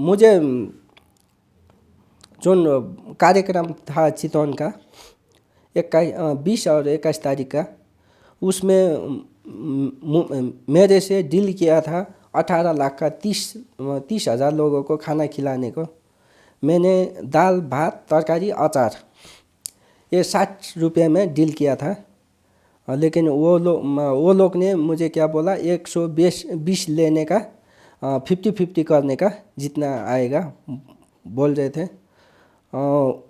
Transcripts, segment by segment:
मुझे जो कार्यक्रम था चितौन का 20 और 21 तारीख का, उसमें मेरे से डील किया था 18 लाख का 30,000 लोगों को खाना खिलाने को। मैंने दाल भात तरकारी अचार ये 60 रुपये में डील किया था, लेकिन वो लोग ने मुझे क्या बोला 120 लेने का 50-50 करने का जितना आएगा बोल रहे थे।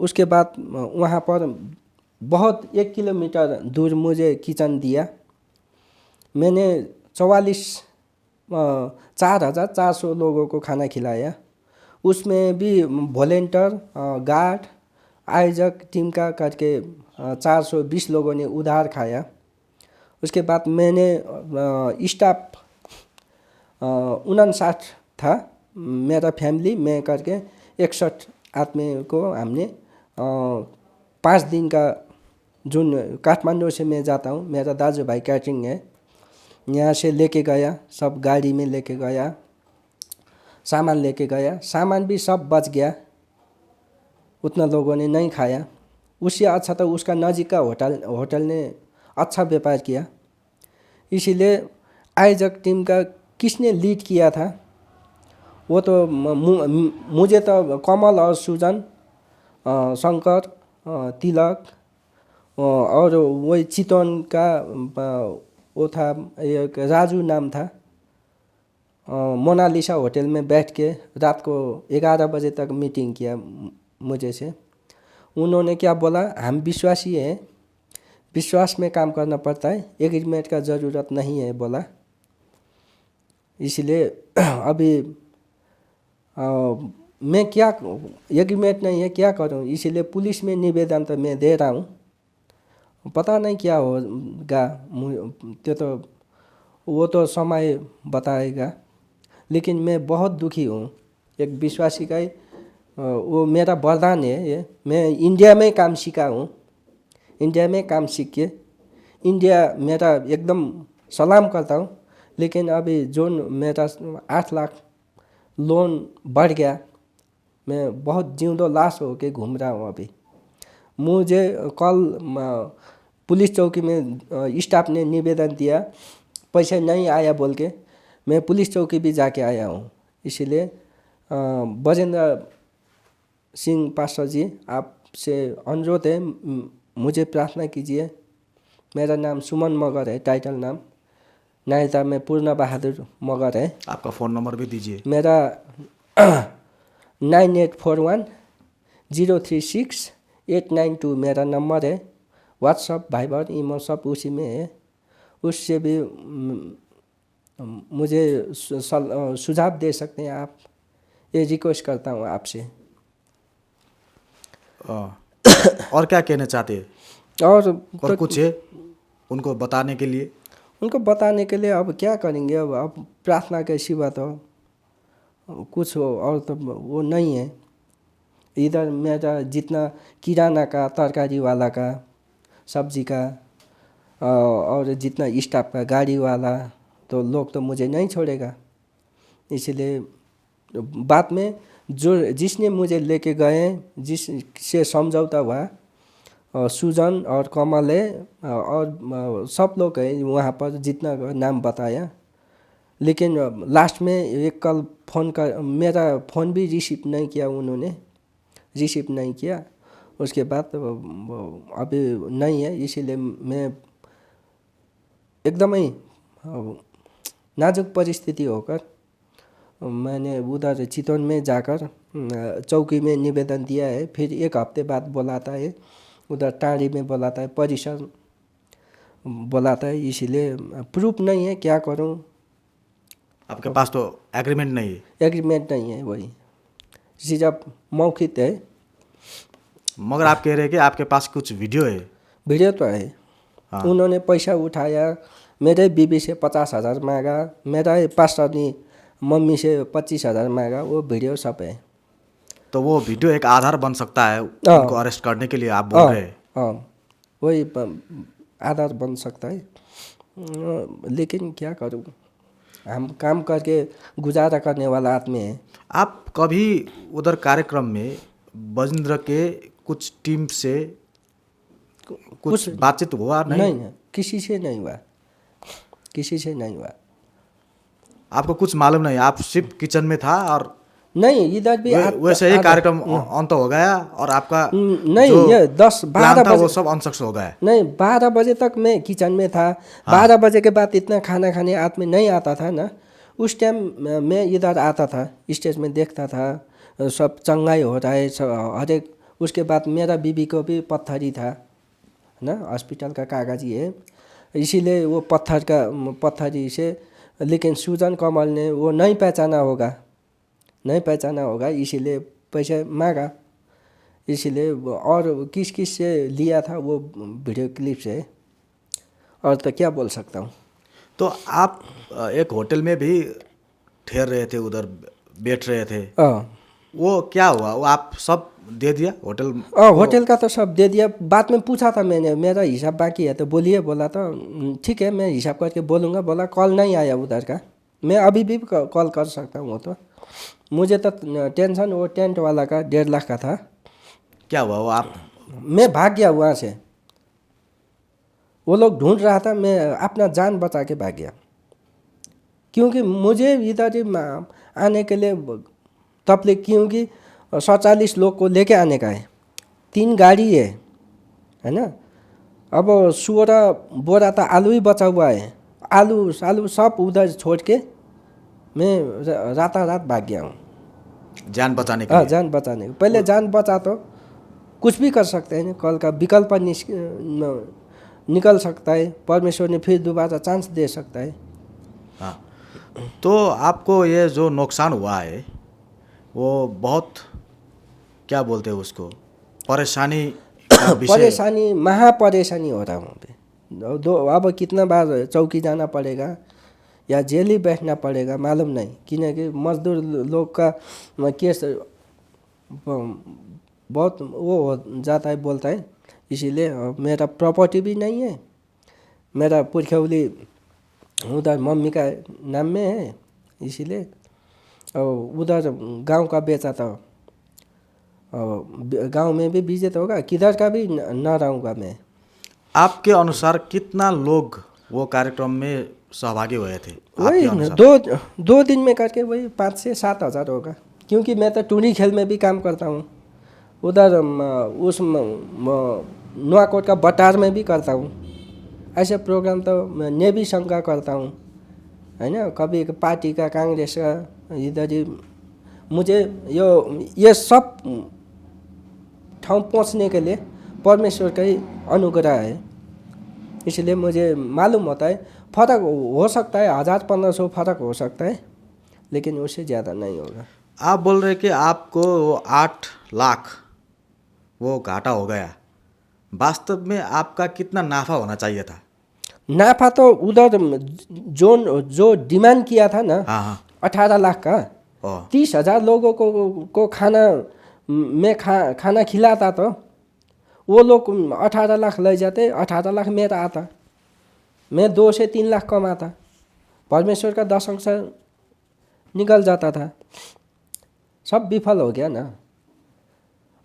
उसके बाद वहाँ पर बहुत 1 किलोमीटर दूर मुझे किचन दिया। मैंने 4,400 लोगों को खाना खिलाया। उसमें भी वॉलेंटियर गार्ड आयोजक टीम का करके 420 लोगों ने उधार खाया। उसके बाद मैंने स्टाफ 59 था, मेरा फैमिली में करके 61 आदमी को हमने 5 दिन का, जुन काठमांडू से मैं जाता हूँ, मेरा दाजुभाई कैटरिंग है, यहाँ से लेके गया, सब गाड़ी में लेके गया, सामान लेके गया, सामान भी सब बच गया, उतना लोगों ने नहीं खाया। उससे अच्छा तो उसका नज़दीक का होटल ने अच्छा व्यापार किया। इसीलिए आयोजक टीम का किसने लीड किया था वो तो मुझे तो कमल और सुजन, शंकर, तिलक और वही चितौन का वो था, एक राजू नाम था, मोनालिसा होटल में बैठ के रात को 11 बजे तक मीटिंग किया मुझे से। उन्होंने क्या बोला, हम विश्वासी हैं, विश्वास में काम करना पड़ता है, एग्रीमेंट का ज़रूरत नहीं है बोला। इसलिए अभी मैं क्या, एग्रीमेंट नहीं है क्या करूं, इसलिए पुलिस में निवेदन तो मैं दे रहा हूं, पता नहीं क्या होगा, तो वो तो समय बताएगा। लेकिन मैं बहुत दुखी हूँ, एक विश्वासी का वो मेरा वरदान है ये। मैं इंडिया में काम सीखा हूँ, इंडिया में काम सीख के इंडिया मेरा एकदम सलाम करता हूँ। लेकिन अभी जो मेरा 8 लाख लोन बढ़ गया, मैं बहुत जिंदा लाश हो के घूम रहा हूँ अभी। मुझे कल पुलिस चौकी में स्टाफ ने निवेदन दिया, पैसा नहीं आया बोल के, मैं पुलिस चौकी भी जाके आया हूँ। इसलिए बजेंद्र सिंह पास्टर जी, आपसे अनुरोध है, मुझे प्रार्थना कीजिए। मेरा नाम सुमन मगर है, टाइटल नाम, नायता में पूर्ण बहादुर मगर है। आपका फ़ोन नंबर भी दीजिए। मेरा 9841-036-892 मेरा नंबर है। व्हाट्सअप, वाइबर, ईमो सब उसी में है। उससे भी मुझे सुझाव दे सकते हैं आप, ये रिक्वेस्ट करता हूँ आपसे। और क्या कहना चाहते हैं? और तो कुछ है उनको बताने के लिए? उनको बताने के लिए अब क्या करेंगे, अब प्रार्थना के सिवा तो कुछ हो और तो वो नहीं है। इधर मेरा जितना किराना का, तरकारी वाला का, सब्जी का और जितना स्टाफ का, गाड़ी वाला, तो लोग तो मुझे नहीं छोड़ेगा। इसलिए बाद में जिसने मुझे लेके गए, जिससे समझौता हुआ, सुजन और कमल है और सब लोग है वहाँ पर जितना नाम बताया। लेकिन लास्ट में एक कल फ़ोन का, मेरा फ़ोन भी रिसीव नहीं किया, उन्होंने रिसीव नहीं किया। उसके बाद अभी नहीं है, इसीलिए मैं एकदमै नाजुक परिस्थिति होकर मैंने उधर चितौन में जाकर चौकी में निवेदन दिया है। फिर 1 हफ्ते बाद बुलाता है, उधर टाँडी में बुलाता है, परिसर बुलाता है। इसीलिए प्रूफ नहीं है, क्या करूं। आपके पास तो एग्रीमेंट नहीं है? एग्रीमेंट नहीं है, वही सिर्फ मौखिक है। मगर आप कह रहे हैं कि आपके पास कुछ वीडियो है? वीडियो तो है। हाँ। उन्होंने पैसा उठाया, मेरे बीबी से 50,000 मांगा, मेरा पास्टर ने मम्मी से 25,000 मांगा, वो वीडियो सब है। तो वो वीडियो एक आधार बन सकता है उनको अरेस्ट करने के लिए, आप बोल रहे हैं? हाँ, वही आधार बन सकता है। लेकिन क्या करूँ, हम काम करके गुजारा करने वाला आदमी है। आप कभी उधर कार्यक्रम में बजेंद्र के कुछ टीम से कुछ बातचीत हुआ नहीं? नहीं, किसी से नहीं हुआ, किसी से नहीं हुआ। आपको कुछ मालूम नहीं, आप सिर्फ किचन में था और नहीं, इधर भी वैसे ही कार्यक्रम अंत हो गया और आपका नहीं, जो ये 10-12 प्लान था बजे वो सब अनसक्सेस हो गया। नहीं, 12 बजे तक मैं किचन में था। 12 बजे के बाद इतना खाना खाने आदमी नहीं आता था ना। उस टाइम मैं इधर आता था, स्टेज में देखता था सब चंगाई हो रहा है सब हर एक। उसके बाद मेरा बीबी को भी पत्थरी था ना, हॉस्पिटल का कागज ही है, इसीलिए वो पत्थरी से। लेकिन सुजन कमल ने वो नहीं पहचाना होगा, इसीलिए पैसे मांगा, इसीलिए। और किस किस से लिया था वो वीडियो क्लिप से, और तो क्या बोल सकता हूँ। तो आप एक होटल में भी ठहर रहे थे, उधर बैठ रहे थे, वो क्या हुआ? वो आप सब दे दिया होटल? होटल का तो सब दे दिया। बाद में पूछा था मैंने, मेरा हिसाब बाकी है तो बोलिए। बोला तो ठीक है, मैं हिसाब करके बोलूँगा। बोला कॉल नहीं आया उधर का, मैं अभी भी कॉल कर सकता हूँ। वो तो मुझे तो टेंशन वो टेंट वाला का 1.5 लाख का था। क्या हुआ वो आप? मैं भाग गया वहाँ से, वो लोग ढूंढ रहा था, मैं अपना जान बचा के भाग गया। क्योंकि मुझे इधर आने के लिए तकलीफ, क्योंकि 47 लोग को लेके आने का है, 3 गाड़ी है ना। अब 16 बोरा तो आलू ही बचा हुआ है, आलू सब उधर छोड़ के मैं रात भाग गया हूँ जान बचाने के लिए। जान बचाने के पहले जान बचा तो कुछ भी कर सकते हैं, कल का विकल्प निकल सकता है, परमेश्वर ने फिर दोबारा चांस दे सकता है। हाँ, तो आपको ये जो नुकसान हुआ है वो बहुत, क्या बोलते हैं उसको, परेशानी का विषय? महापरेशानी हो रहा है वहाँ पे। अब कितना बार चौकी जाना पड़ेगा या जेल ही बैठना पड़ेगा मालूम नहीं, क्योंकि मजदूर लोग का केस बहुत वो हो जाता है, बोलता है। इसीलिए मेरा प्रॉपर्टी भी नहीं है, मेरा पुरखौली उधर मम्मी का नाम में है, इसीलिए। और उधर गांव का बेचा था, गांव में भी बीजे तो होगा, किधर का भी न रहूँगा मैं। आपके अनुसार कितना लोग वो कार्यक्रम में सहभागी हुए थे? वही 2 दिन में करके वही 5 से 7 हज़ार होगा, क्योंकि मैं तो टूरी खेल में भी काम करता हूँ, उधर उस नुआकोट का बटार में भी करता हूँ। ऐसे प्रोग्राम तो मैं नेवी संघ का करता हूँ, है ना, कभी पार्टी का, कांग्रेस का, इधर ही। मुझे ये सब ठाउँ पहुँचने के लिए परमेश्वर का ही अनुग्रह है, इसलिए मुझे मालूम होता है। फर्क हो सकता है 1000-1500 फर्क हो सकता है, लेकिन उससे ज़्यादा नहीं होगा। आप बोल रहे कि आपको 8 लाख वो घाटा हो गया, वास्तव में आपका कितना नाफा होना चाहिए था? नाफा तो उधर जो डिमांड किया था ना, हाँ 18 लाख का, 30,000 लोगों को खाना मैं खाना खिलाता तो वो लोग 18 लाख ले जाते, 18 लाख मेरा आता, मैं 2 से 3 लाख कमाता, परमेश्वर का 10 अंश निकल जाता था। सब विफल हो गया ना।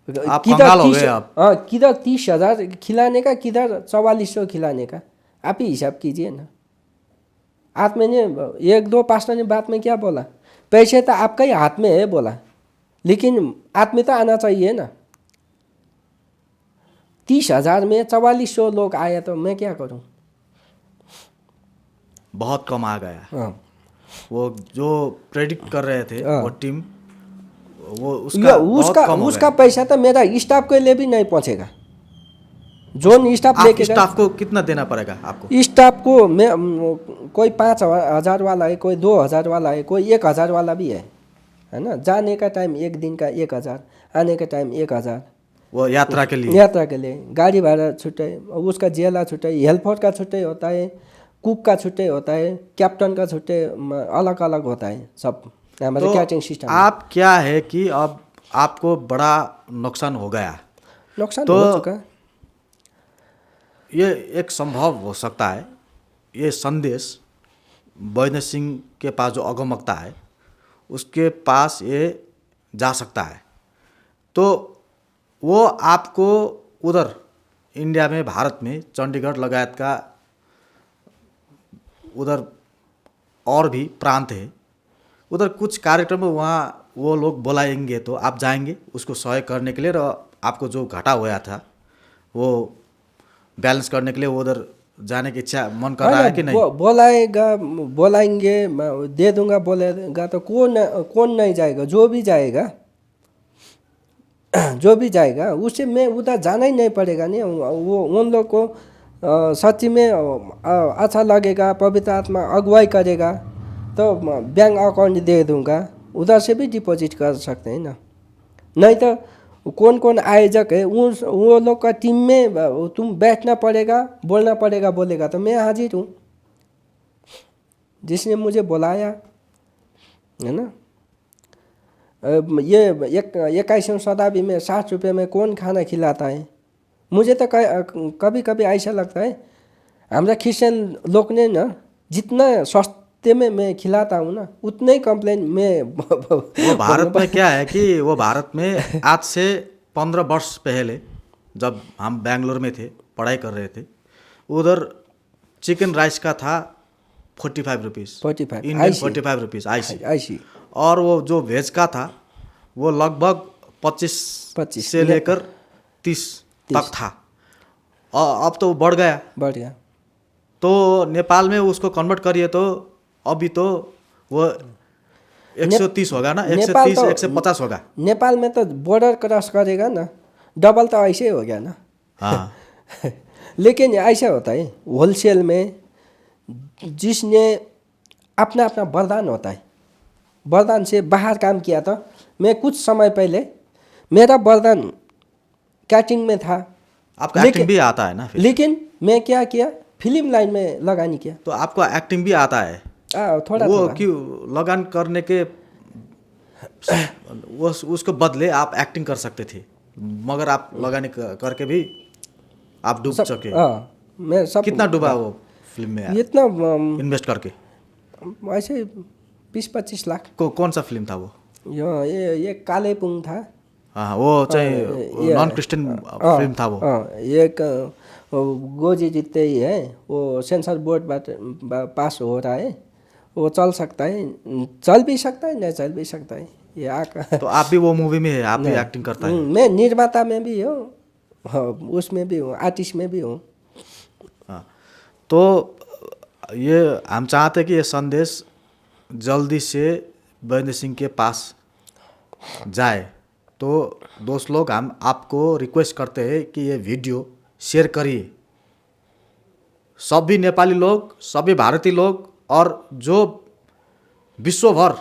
किधर 30,000 खिलाने का, किधर 4400 खिलाने का, आप ही हिसाब कीजिए ना। आदमी ने 1-2 पास्टर ने बात में क्या बोला, पैसे तो आपका ही हाथ में है बोला, लेकिन आदमी तो आना चाहिए ना। 30,000 में 4400 लोग आए तो मैं क्या करूं? बहुत कम आ गया। वो जो प्रेडिक्ट कर रहे थे वो टीम, वो उसका पैसा तो मेरा स्टाफ के लिए भी नहीं पहुंचेगा। जोन स्टाफ लेके, स्टाफ को कितना देना पड़ेगा आपको? स्टाफ को मैं कोई 5,000 वाला है, कोई 2,000 वाला है, कोई 1,000 वाला भी है ना। जाने का टाइम 1 दिन का 1,000, आने का टाइम 1,000। वो यात्रा के लिए गाड़ी भाड़ा छुट्टे, उसका जेला छुट्टे, हेल्पर का छुट्टे होता है, कुक का छुट्टे होता है, कैप्टन का छुट्टे अलग अलग होता है सब हमारे कैटरिंग सिस्टम। आप क्या है कि अब आपको बड़ा नुकसान हो गया, नुकसान तो हो चुका। ये एक संभव हो सकता है, ये संदेश बैजनाथ सिंह के पास जो अगमकता है उसके पास ये जा सकता है। तो वो आपको उधर इंडिया में, भारत में, चंडीगढ़ लगायत का उधर और भी प्रांत है, उधर कुछ कार्यक्रम में वहाँ वो लोग बुलाएंगे तो आप जाएंगे उसको सहयोग करने के लिए, और आपको जो घाटा हुआ था वो बैलेंस करने के लिए वो उधर जाने की इच्छा मन कर रहा है कि नहीं? बोलाएगा, बोलाएंगे, मैं दे दूंगा, बोलेगा तो कौन नहीं जाएगा? जो भी जाएगा जो भी जाएगा उससे मैं उधर जाना ही नहीं पड़ेगा। नहीं, वो उन लोग को सच्ची में अच्छा लगेगा, पवित्र आत्मा अगुवाई करेगा तो बैंक अकाउंट दे दूंगा, उधर से भी डिपॉजिट कर सकते हैं ना। नहीं तो कौन कौन आयोजक है वो लोग का टीम में तुम बैठना पड़ेगा, बोलना पड़ेगा, बोलेगा तो मैं हाजिर हूँ, जिसने मुझे बुलाया है ना। ये 21वीं शताब्दी में 60 रुपये में कौन खाना खिलाता है? मुझे तो कभी कभी ऐसा लगता है हमारा क्रिश्चियन लोग ने ना जितना सस्ते में मैं खिलाता हूँ ना उतना ही कंप्लेन में वो भारत में क्या है कि वो भारत में आज से 15 वर्ष पहले जब हम बेंगलोर में थे, पढ़ाई कर रहे थे, उधर चिकन राइस का था 45 रुपीज़, 45 इंडियन 45 रुपीज़ ऐसी, और वो जो वेज का था वो लगभग 25 से लेकर 30 तक था, और अब तो बढ़ गया। तो नेपाल में उसको कन्वर्ट करिए तो अभी तो वो 130 होगा ना, 130 150 होगा। नेपाल में तो बॉर्डर क्रॉस करेगा ना, डबल तो ऐसे हो गया ना। हाँ लेकिन ऐसा होता है होलसेल में, जिसने अपना अपना वरदान होता है, वरदान से बाहर काम किया था। मैं कुछ समय पहले मेरा वरदान कैटरिंग में था। आपको एक्टिंग भी आता है ना फिर? लेकिन मैं क्या किया, फिल्म लाइन में लगानी किया। तो आपको एक्टिंग भी आता है? थोड़ा वो थोड़ा। क्यों लगान करने के उसको बदले आप एक्टिंग कर सकते थे, मगर आप लगान करके भी आप डूब सके। मैं सब कितना डूबा वो फिल्म में इतना इन्वेस्ट करके? ऐसे 20-25 लाख। कौन सा फिल्म था वो? ये कालेपुङ था। हाँ, वो चाहे नॉन क्रिश्चियन फिल्म था वो। एक गोजी जितने ही है, वो सेंसर बोर्ड पास हो रहा है, वो चल सकता है, चल भी सकता है, नहीं चल भी सकता है। ये तो आप भी वो मूवी में है, आप भी एक्टिंग करता है? मैं निर्माता में भी हूँ, उसमें भी हूँ, आर्टिस्ट में भी हूँ। हाँ, तो ये हम चाहते हैं कि ये संदेश जल्दी से वीरेंद्र सिंह के पास जाए। तो दोस्त लोग, हम आपको रिक्वेस्ट करते हैं कि ये वीडियो शेयर करिए। सभी नेपाली लोग, सभी भारतीय लोग, और जो विश्व भर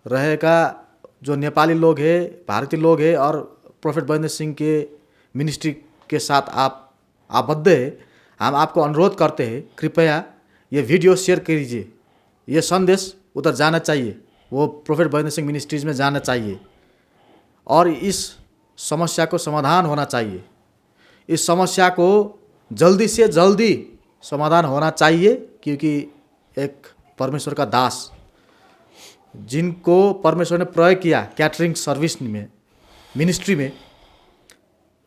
रहेगा जो नेपाली लोग है, भारतीय लोग है, और प्रोफेट वीरेंद्र सिंह के मिनिस्ट्री के साथ आप आबद्ध है, हम आपको अनुरोध करते हैं कृपया ये वीडियो शेयर कीजिए। ये संदेश उधर जाना चाहिए, वो प्रोफेट वीरेंद्र सिंह मिनिस्ट्रीज में जाना चाहिए, और इस समस्या को समाधान होना चाहिए। इस समस्या को जल्दी से जल्दी समाधान होना चाहिए, क्योंकि एक परमेश्वर का दास जिनको परमेश्वर ने प्रयोग किया कैटरिंग सर्विस में, मिनिस्ट्री में,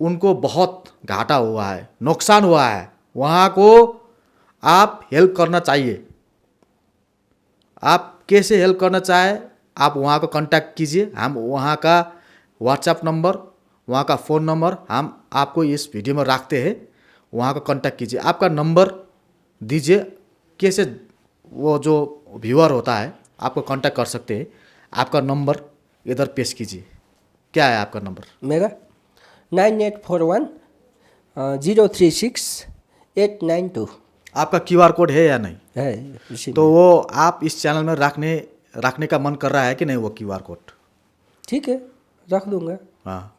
उनको बहुत घाटा हुआ है, नुकसान हुआ है। वहाँ को आप हेल्प करना चाहिए। आप कैसे हेल्प करना चाहे, आप वहाँ को कांटेक्ट कीजिए। हम वहाँ का व्हाट्सएप नंबर, वहाँ का फ़ोन नंबर हम आपको इस वीडियो में रखते हैं, वहाँ का कांटेक्ट कीजिए। आपका नंबर दीजिए, कैसे वो जो व्यूअर होता है आपको कांटेक्ट कर सकते हैं। आपका नंबर इधर पेश कीजिए। क्या है आपका नंबर? मेरा 9841 036 892। आपका QR कोड है या नहीं है? तो वो आप इस चैनल में रखने का मन कर रहा है कि नहीं वो QR कोड? ठीक है, रख दूंगा। हाँ,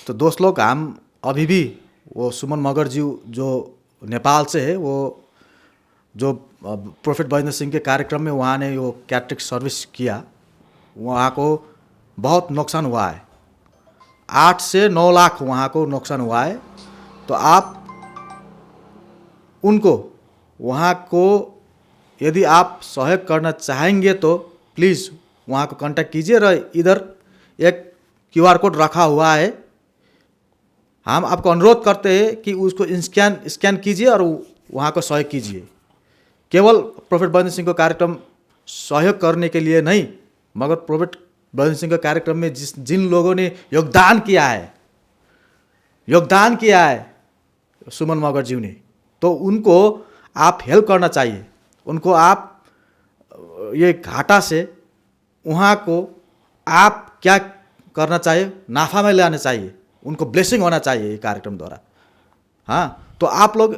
तो दोस्त लोग, हम अभी भी वो सुमन मगर जी जो नेपाल से है, वो जो प्रोफेट वीरेंद्र सिंह के कार्यक्रम में वहाँ ने वो कैटरिंग सर्विस किया, वहाँ को बहुत नुकसान हुआ है। 8 से 9 लाख वहाँ को नुकसान हुआ है। तो आप उनको वहाँ को यदि आप सहयोग करना चाहेंगे तो प्लीज़ वहाँ को कांटेक्ट कीजिए। और इधर एक QR कोड रखा हुआ है, हम आपको अनुरोध करते हैं कि उसको स्कैन कीजिए और वहाँ को सहयोग कीजिए। केवल प्रोफेट बंदर सिंह को कार्यक्रम सहयोग करने के लिए नहीं, मगर प्रोफेट बंदर सिंह के कार्यक्रम में जिन लोगों ने योगदान किया है सुमन मगर जी ने, तो उनको आप हेल्प करना चाहिए। उनको आप ये घाटा से वहाँ को आप क्या करना चाहिए, नाफा में लाना चाहिए, उनको ब्लेसिंग होना चाहिए ये कार्यक्रम द्वारा। हाँ, तो आप लोग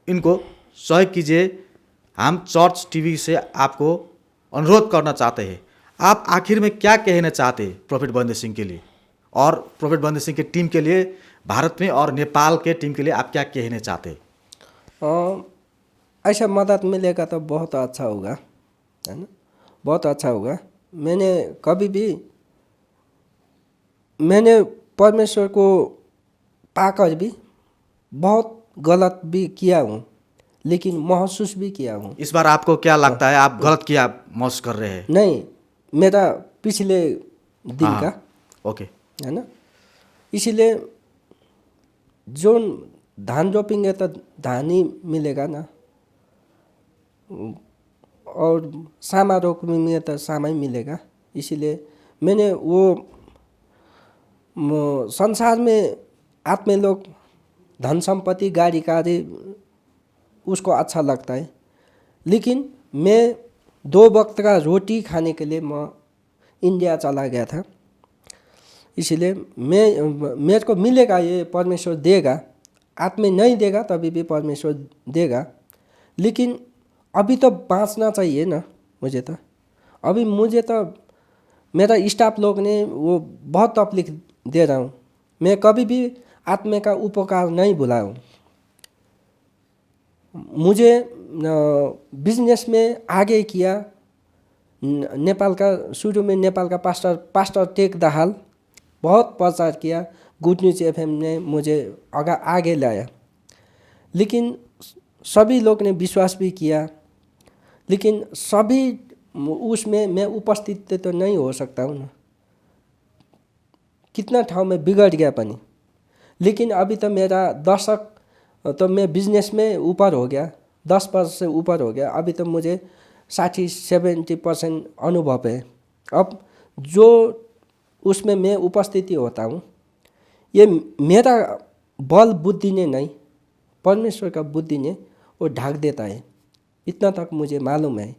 इनको सहयोग कीजिए। हम चर्च टीवी से आपको अनुरोध करना चाहते हैं। आप आखिर में क्या कहना चाहते हैं प्रोफेट बंदर सिंह के लिए और प्रोफेट बंदर सिंह की टीम के लिए, भारत में और नेपाल के टीम के लिए आप क्या कहना चाहते हैं? ऐसा मदद मिलेगा तो बहुत अच्छा होगा, है ना, बहुत अच्छा होगा। मैंने परमेश्वर को पाकर भी बहुत गलत भी किया हूँ, लेकिन महसूस भी किया हूँ। इस बार आपको क्या लगता है, आप गलत किया महसूस कर रहे हैं? नहीं, मेरा पिछले दिन का, ओके, है ना, इसीलिए जो धान रोपेंगे तो धान ही मिलेगा ना, और सामा रोपेंगे तो सामा ही मिलेगा। इसीलिए मैंने वो संसार में आत्मे लोग धन संपत्ति गाड़ी कारी उसको अच्छा लगता है, लेकिन मैं 2 वक्त का रोटी खाने के लिए मैं इंडिया चला गया था। इसलिए मेरे को मिलेगा, ये परमेश्वर देगा, आत्मे नहीं देगा तभी भी परमेश्वर देगा, लेकिन अभी तो बाँचना चाहिए ना मुझे तो मेरा स्टाफ लोग ने वो बहुत तकलीफ दे रहा हूँ। मैं कभी भी आत्मा का उपकार नहीं भुलाऊँ। मुझे बिजनेस में आगे किया, नेपाल का शुरू में नेपाल का पास्टर टेक दाहाल बहुत प्रचार किया, गुड न्यूज FM ने मुझे आगे लाया, लेकिन सभी लोग ने विश्वास भी किया, लेकिन सभी उसमें मैं उपस्थित तो नहीं हो सकता हूँ ना, कितना ठाउँ में बिगड़ गया पनि। लेकिन अभी तो मेरा दशक तो मैं बिजनेस में ऊपर हो गया, 10% से ऊपर हो गया। अभी तो मुझे 60-70% अनुभव है। अब जो उसमें मैं उपस्थिति होता हूँ, ये मेरा बल बुद्धि ने नहीं, परमेश्वर का बुद्धि ने वो ढाक देता है, इतना तक मुझे मालूम है।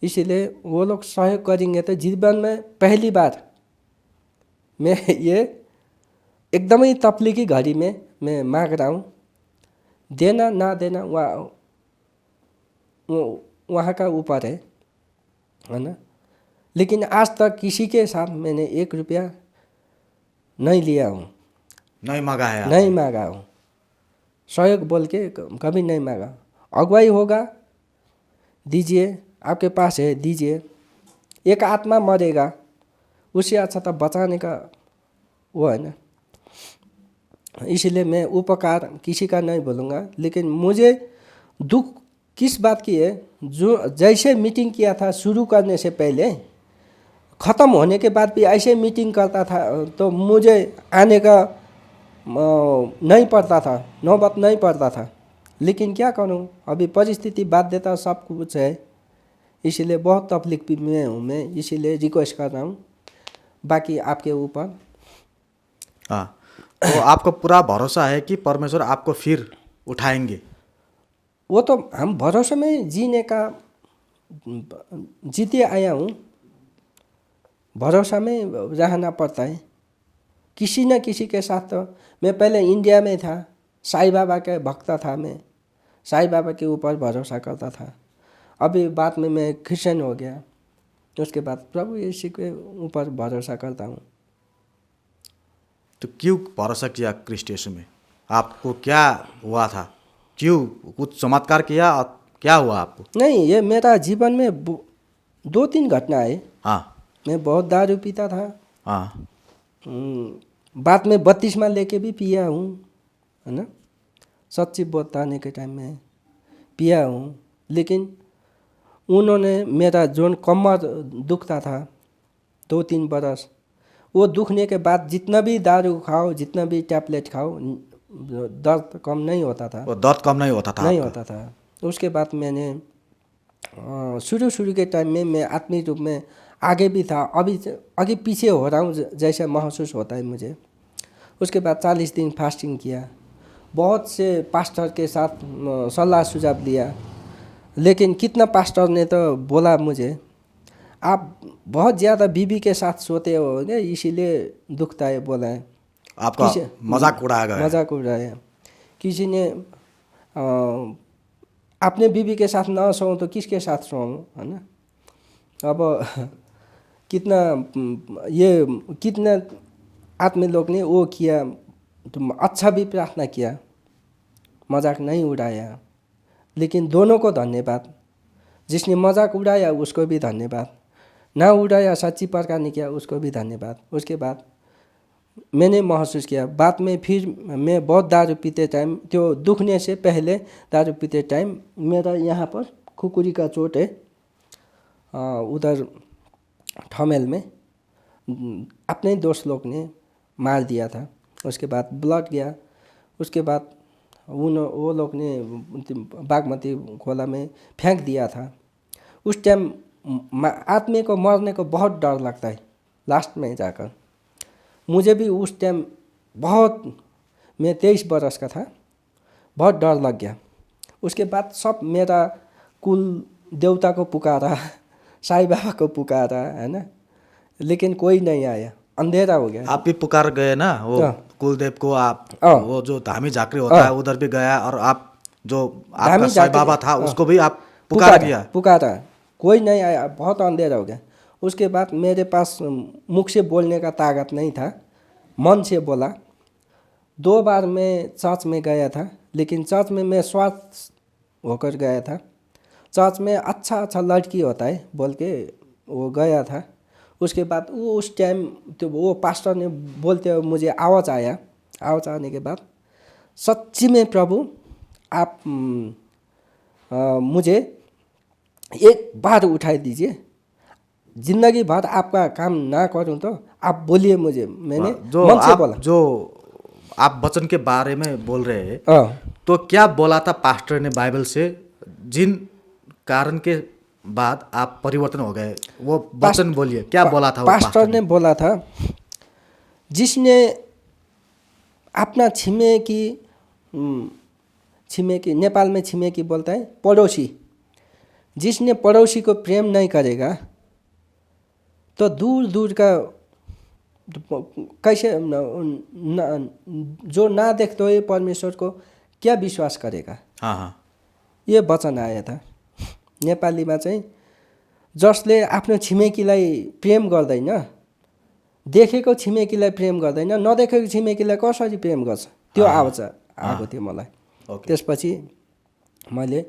इसीलिए वो लोग सहयोग करेंगे तो जीवन में पहली बार मैं ये एकदमै तकलीफी घड़ी में मैं मांग रहा हूँ। देना ना देना वहाँ का ऊपर है ना, लेकिन आज तक किसी के साथ मैंने 1 रुपया नहीं लिया हूँ, नहीं मांगा हूँ, सहयोग बोल के कभी नहीं मांगा। अगुवाई होगा दीजिए, आपके पास है दीजिए, एक आत्मा मरेगा उससे अच्छा तो बचाने का वो है ना। इसलिए मैं उपकार किसी का नहीं बोलूँगा, लेकिन मुझे दुख किस बात की है, जो जैसे मीटिंग किया था शुरू करने से पहले, ख़त्म होने के बाद भी ऐसे मीटिंग करता था तो मुझे आने का नहीं पड़ता था, नौबत नहीं पड़ता था। लेकिन क्या करूं, अभी परिस्थिति बाध्यता सब कुछ है, इसीलिए बहुत तकलीफ में हूँ मैं। इसीलिए रिक्वेस्ट कर रहा हूँ, बाकी आपके ऊपर। हाँ, तो आपको पूरा भरोसा है कि परमेश्वर आपको फिर उठाएंगे? वो तो हम भरोसे में जीने का जीते आया हूँ, भरोसा में रहना पड़ता है। किसी न किसी के साथ तो मैं पहले इंडिया में था, साईं बाबा के भक्त था, मैं साईं बाबा के ऊपर भरोसा करता था। अभी बाद में मैं क्रिश्चियन हो गया, उसके बाद प्रभु यीशु के ऊपर भरोसा करता हूँ। तो क्यों भरोसा किया क्रिस्ट यीशु में? आपको क्या हुआ था? क्यों कुछ चमत्कार किया और क्या हुआ आपको? नहीं, ये मेरा जीवन में 2-3 घटना है। हाँ, मैं बहुत दारू पीता था। हाँ, बाद में बत्तीसमा लेके भी पिया हूँ, है ना, सच्ची बताने के टाइम में पिया हूँ। लेकिन उन्होंने मेरा जो कमर दुखता था 2-3 बरस, वो दुखने के बाद जितना भी दारू खाओ, जितना भी टैबलेट खाओ, दर्द कम नहीं होता था। वो दर्द कम नहीं होता था नहीं आपका? होता था। उसके बाद मैंने शुरू के टाइम में मैं आत्मिक रूप में आगे भी था, अभी आगे पीछे हो रहा हूँ जैसा महसूस होता है मुझे। उसके बाद 40 दिन फास्टिंग किया, बहुत से पास्टर के साथ सलाह सुझाव दिया, लेकिन कितना पास्टर ने तो बोला मुझे, आप बहुत ज़्यादा बीवी के साथ सोते हो ना, इसीलिए दुखता है, बोला है। आपका मजाक उड़ाया गया? मजाक उड़ाया। किसी ने अपने बीवी के साथ ना सोऊं तो किसके साथ सोऊं, है ना। अब कितना आत्मी लोग ने वो किया, तो अच्छा भी प्रार्थना किया, मजाक नहीं उड़ाया। लेकिन दोनों को धन्यवाद, जिसने मजाक उड़ाया उसको भी धन्यवाद, ना उड़ाया सच्ची प्रकार ने किया उसको भी धन्यवाद। उसके बाद मैंने महसूस किया, बाद में फिर मैं बहुत दारू पीते टाइम, त्यो दुखने से पहले दारू पीते टाइम मेरा यहाँ पर खुकुरी का चोट है, उधर ठमेल में अपने दोस्त लोग ने मार दिया था। उसके बाद ब्लड गया। उसके बाद वो लोग ने बागमती खोला में फेंक दिया था। उस टाइम आदमी को मरने को बहुत डर लगता है लास्ट में जाकर। मुझे भी उस टाइम बहुत, मैं 23 बरस का था, बहुत डर लग गया। उसके बाद सब मेरा कुल देवता को पुकारा, साईं बाबा को पुकारा, है ना, लेकिन कोई नहीं आया, अंधेरा हो गया। आप भी पुकार गए ना वो कुलदेव को? आप वो जो धामी झाकरी होता है उधर भी गया, और आप जो आपका साईं बाबा था उसको भी आप पुकारा, कोई नहीं आया, बहुत अंधेरा हो गया। उसके बाद मेरे पास मुख से बोलने का ताकत नहीं था, मन से बोला। 2 बार मैं चर्च में गया था, लेकिन चर्च में मैं स्वार्थ होकर गया था। चर्च में अच्छा लड़की होता है बोल के वो गया था। उसके बाद वो उस टाइम तो वो पास्टर ने बोलते हुए मुझे आवाज़ आया। आवाज़ आने के बाद सच्ची में प्रभु आप मुझे एक बार उठाई दीजिए, जिंदगी भर आपका काम ना करूं तो आप बोलिए मुझे। मैंने मन से बोला। जो आप वचन के बारे में बोल रहे हैं, तो क्या बोला था पास्टर ने बाइबल से, जिन कारण के बाद आप परिवर्तन हो गए? वो वचन बोलिए, क्या बोला था? पास्टर ने बोला था, जिसने अपना छिमेकी, नेपाल में छिमेकी बोलता है पड़ोसी, जिसने पड़ोसी को प्रेम नहीं करेगा तो दूर दूर का कैसे जो ना देखते हुए परमेश्वर को क्या विश्वास करेगा। हाँ, ये वचन आया था। नेपालीमा चाहिँ जसले आफ्नो छिमेकीलाई प्रेम गर्दैन, देखेको छिमेकीलाई प्रेम गर्दैन, नदेखेको छिमेकीलाई कसरी प्रेम गर्छ, त्यो आवाज आएको थियो मलाई। त्यसपछि मैले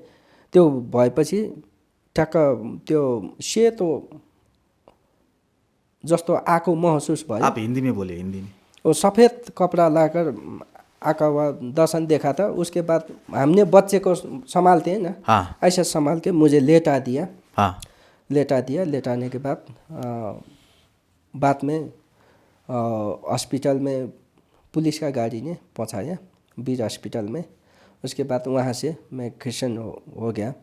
त्यो भएपछि ठ्याक्क त्यो सेतो जस्तो आको महसूस भयो। आप हिंदी में बोलिए, हिंदी में। वो सफ़ेद कपड़ा लाकर आका हुआ दर्शन देखा था। उसके बाद हमने बच्चे को संभालते हैं ना, ऐसा संभाल के मुझे लेटा दिया। लेटाने के बाद में हॉस्पिटल में पुलिस का गाड़ी ने पहुंचाया, बीर हॉस्पिटल में। उसके बाद वहाँ से मैं क्रिश्चियन हो गया।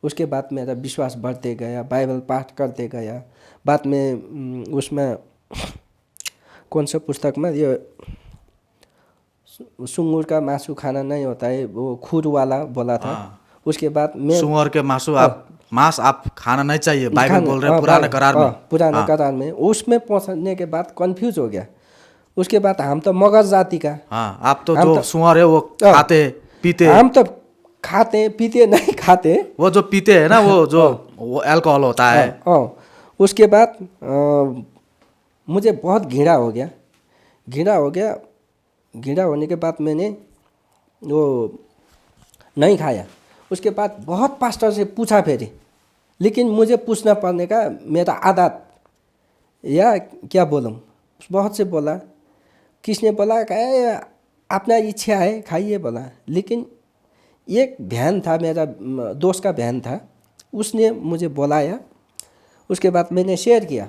उसके बाद मेरा विश्वास बढ़ते गया, बाइबल पाठ करते गया। बाद में उसमें कौन सा पुस्तक में ये सुंगुर का मासू खाना नहीं होता है, वो खुर वाला बोला था। उसके बाद मैं सुंगुर के मांस आप खाना नहीं चाहिए, बाइबल बोल रहे हैं पुराने करार में। पुराने करार में उसमें पहुंचने के बाद कंफ्यूज हो गया। उसके बाद हम तो मगर जाति का, आप तो जो सुअर है वो खाते पीते, हम तो खाते पीते नहीं खाते, वो जो पीते हैं ना वो अल्कोहल होता है। उसके बाद मुझे बहुत घृणा हो गया। घृणा होने के बाद मैंने वो नहीं खाया। उसके बाद बहुत पास्टर से पूछा फिर, लेकिन मुझे पूछना पड़ने का मेरा आदत, या क्या बोलूँ, बहुत से बोला। किसने बोला अपना इच्छा है खाइए बोला, लेकिन एक बहन था, मेरा दोस्त का बहन था, उसने मुझे बुलाया, उसके बाद मैंने शेयर किया।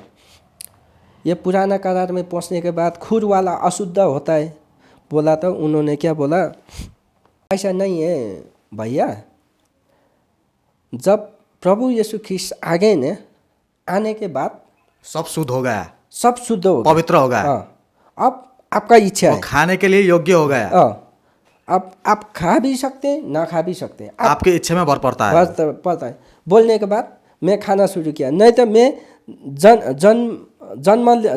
ये पुराना करार में पहुंचने के बाद खुर वाला अशुद्ध होता है बोला, तो उन्होंने क्या बोला, ऐसा नहीं है भैया, जब प्रभु यीशु ख्रिस्ट आ गए न, आने के बाद सब शुद्ध हो गया, सब शुद्ध हो गया, पवित्र हो गया। अब आपका इच्छा वो है, खाने के लिए योग्य हो गया। अब आप खा भी सकते हैं ना खा भी सकते हैं, आपके इच्छा में भर पड़ता है। पड़ता है। बोलने के बाद मैं खाना शुरू किया। नहीं तो मैं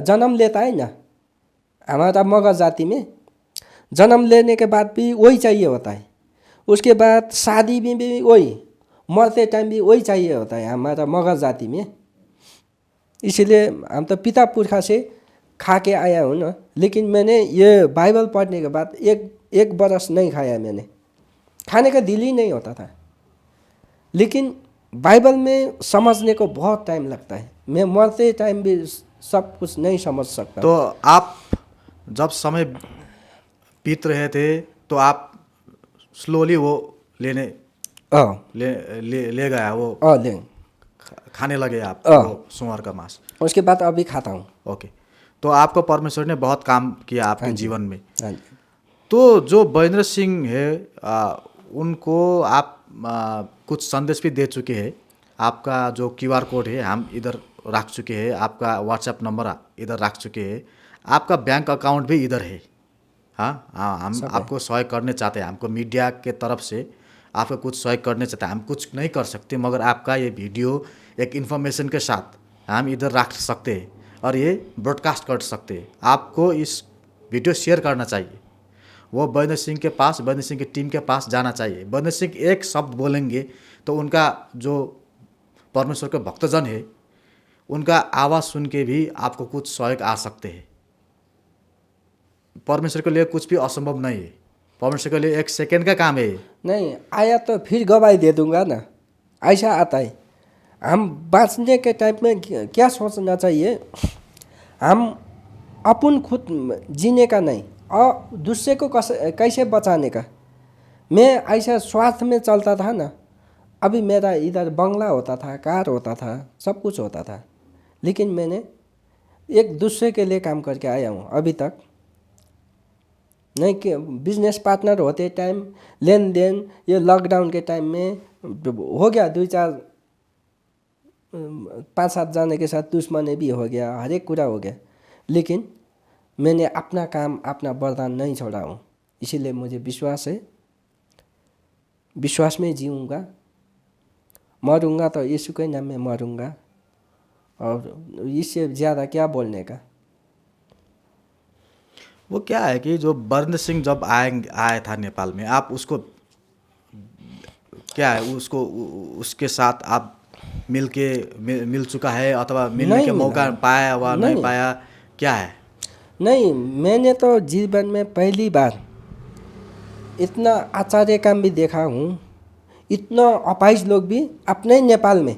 जन्म लेता है ना, हमारा मगध जाति में जन्म लेने के बाद भी वही चाहिए होता है, उसके बाद शादी में भी वही, मरते टाइम भी वही चाहिए होता है हमारा मगध जाति में। इसीलिए हम तो पिता पुरखा से खा के आया हूँ ना। लेकिन मैंने ये बाइबल पढ़ने के बाद एक बरस नहीं खाया मैंने, खाने का दिल ही नहीं होता था। लेकिन बाइबल में समझने को बहुत टाइम लगता है, मैं मरते टाइम भी सब कुछ नहीं समझ सकता। तो आप जब समय बीत रहे थे तो आप स्लोली वो लेने ले गया, वो ले खाने लगे आप वो सुअर का मांस। उसके बाद अभी खाता हूँ। ओके, तो आपको परमेश्वर ने बहुत काम किया आपके जीवन में। हाँ जी। तो जो बैन्द्र सिंह है उनको आप कुछ संदेश भी दे चुके हैं। आपका जो QR कोड है हम इधर रख चुके हैं, आपका व्हाट्सएप नंबर इधर रख चुके हैं, आपका बैंक अकाउंट भी इधर है। हाँ, हम आपको सहयोग करने चाहते हैं, हमको मीडिया के तरफ से आपको कुछ सहयोग करने चाहते हैं। हम कुछ नहीं कर सकते, मगर आपका ये वीडियो एक इन्फॉर्मेशन के साथ हम इधर रख सकते हैं और ये ब्रॉडकास्ट कर सकते हैं। आपको इस वीडियो शेयर करना चाहिए, वो बैन्द्र सिंह के पास, बैन्द्र सिंह की टीम के पास जाना चाहिए। बैन्द्र सिंह एक शब्द बोलेंगे तो उनका जो परमेश्वर के भक्तजन है उनका आवाज़ सुन के भी आपको कुछ सहयोग आ सकते हैं। परमेश्वर के लिए कुछ भी असंभव नहीं है, परमेश्वर के लिए 1 सेकेंड का काम है। नहीं आया तो फिर गवाही दे दूंगा ना, ऐसा आता है। हम बाँचने के टाइम में क्या सोचना चाहिए, हम अपन खुद जीने का नहीं और दूसरे को कैसे बचाने का। मैं ऐसा स्वार्थ में चलता था ना, अभी मेरा इधर बंगला होता था, कार होता था, सब कुछ होता था, लेकिन मैंने एक दूसरे के लिए काम करके आया हूँ अभी तक। नहीं कि बिजनेस पार्टनर होते टाइम लेन देन, ये लॉकडाउन के टाइम में हो गया, 2-4 5-7 जाने के साथ दुश्मनी भी हो गया, हर एक कुरा हो गया, लेकिन मैंने अपना काम, अपना वरदान नहीं छोड़ा हूँ। इसीलिए मुझे विश्वास है, विश्वास में जीऊँगा, मरूँगा तो यीशु के नाम में मरूँगा, और इससे ज़्यादा क्या बोलने का। वो क्या है कि जो बैन्द्र सिंह जब आया था नेपाल में, आप उसको क्या है, उसको उसके साथ आप मिल चुका है अथवा मिलने के मौका पाया वा नहीं पाया, क्या है? नहीं, मैंने तो जीवन में पहली बार इतना आचार्य काम भी देखा हूँ, इतना अपाहिज लोग भी अपने नेपाल में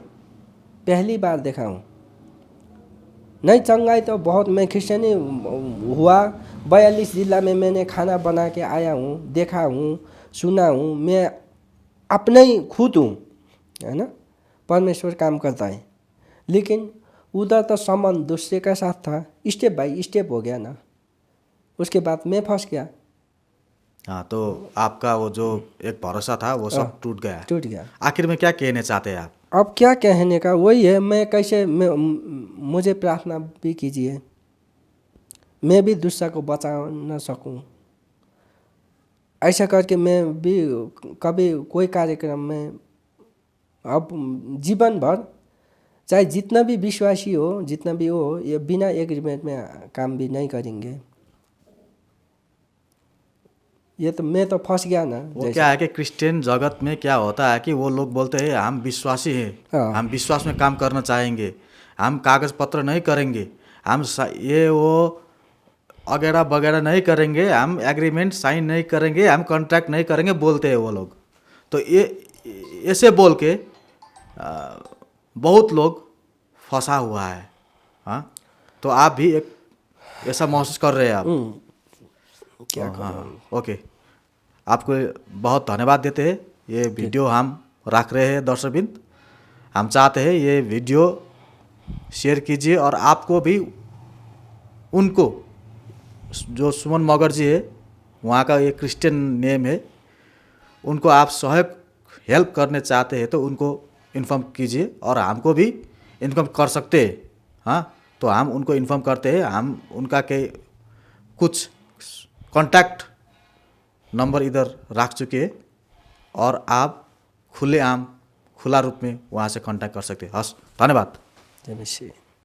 पहली बार देखा हूँ। नहीं चंगाई तो बहुत, मैं क्रिश्चियनी हुआ 42 जिला में मैंने खाना बना के आया हूँ, देखा हूँ, सुना हूँ, मैं अपने ही खुद हूँ, है ना। परमेश्वर काम करता है, लेकिन उधर तो संबंध दूसरे का साथ था, स्टेप बाय स्टेप हो गया ना, उसके बाद मैं फंस गया। हाँ, तो आपका वो जो एक भरोसा था वो सब टूट गया। आखिर में क्या कहना चाहते हैं आप? अब क्या कहने का, वही है, मैं कैसे मुझे प्रार्थना भी कीजिए, मैं भी दूसरा को बचा न सकूं। ऐसा करके मैं भी कभी कोई कार्यक्रम में अब जीवन भर, चाहे जितना भी विश्वासी हो, जितना भी हो, ये बिना एग्रीमेंट में काम भी नहीं करेंगे। ये तो मैं तो फंस गया ना। वो क्या है कि क्रिश्चियन जगत में क्या होता है कि वो लोग बोलते हैं हम विश्वासी हैं, हम विश्वास में काम करना चाहेंगे, हम कागज पत्र नहीं करेंगे, हम ये वो वगैरह वगैरह नहीं करेंगे, हम एग्रीमेंट साइन नहीं करेंगे, हम कॉन्ट्रैक्ट नहीं करेंगे, बोलते हैं वो लोग। तो ये ऐसे बोल के बहुत लोग फंसा हुआ है। हाँ, तो आप भी एक ऐसा महसूस कर रहे हैं आप? क्या हाँ, ओके, आपको बहुत धन्यवाद देते हैं। ये वीडियो हम रख रहे हैं दर्शकबिंद, हम चाहते हैं ये वीडियो शेयर कीजिए और आपको भी उनको, जो सुमन मगर जी है, वहाँ का ये क्रिश्चियन नेम है, उनको आप सहयोग हेल्प करने चाहते हैं तो उनको इन्फॉर्म कीजिए और हमको भी इन्फॉर्म कर सकते हैं। हाँ, तो हम उनको इन्फॉर्म करते हैं। हम उनका के कुछ कॉन्टैक्ट नंबर इधर रख चुके हैं और आप खुला रूप में वहाँ से कांटेक्ट कर सकते हैं। हस्, धन्यवाद। जय मसीह।